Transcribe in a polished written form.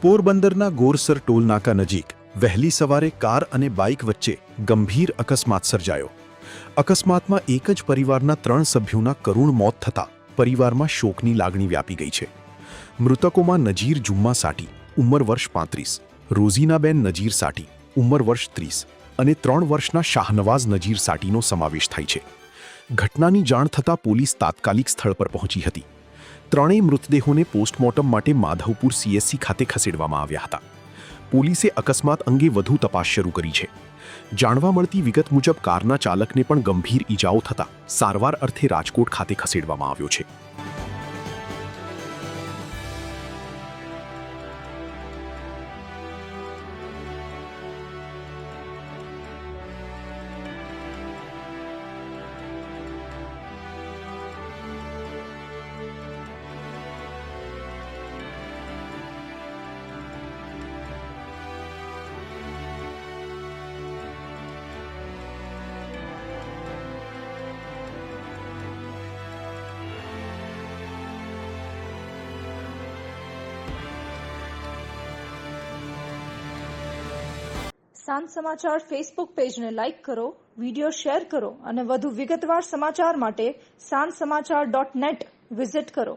પોરબંદરના ગોરસર ટોલ નાકા નજીક વહેલી સવારે કાર અને બાઇક વચ્ચે ગંભીર અકસ્માત સર્જાયો. અકસ્માતમાં એક જ પરિવારના 3 સભ્યોના કરુણ મોત થતાં પરિવારમાં શોકની લાગણી વ્યાપી ગઈ છે. મૃતકોમાં નજીર જુમ્મા સાટી, ઉંમર વર્ષ 35, રોઝીનાબેન નજીર સાટી, ઉંમર વર્ષ 30 અને 3 વર્ષના શાહનવાઝ નજીર સાટીનો સમાવેશ થાય છે. ઘટનાની જાણ થતાં પોલીસ તાત્કાલિક સ્થળ પર પહોંચી હતી. ત્રણેય મૃતદેહોને પોસ્ટમોર્ટમ માટે માધવપુર CSC ખાતે ખસેડવામાં આવ્યા હતા. પોલીસે અકસ્માત અંગે વધુ તપાસ શરૂ કરી છે. જાણવા મળતી વિગત મુજબ કારના ચાલકને પણ ગંભીર ઈજાઓ થતાં સારવાર અર્થે રાજકોટ ખાતે ખસેડવામાં આવ્યો છે. સાંજ સમાચાર ફેસબુક પેજને લાઇક કરો, વિડીયો શેર કરો અને વધુ વિગતવાર સમાચાર માટે sanssamachar.net વિઝિટ કરો.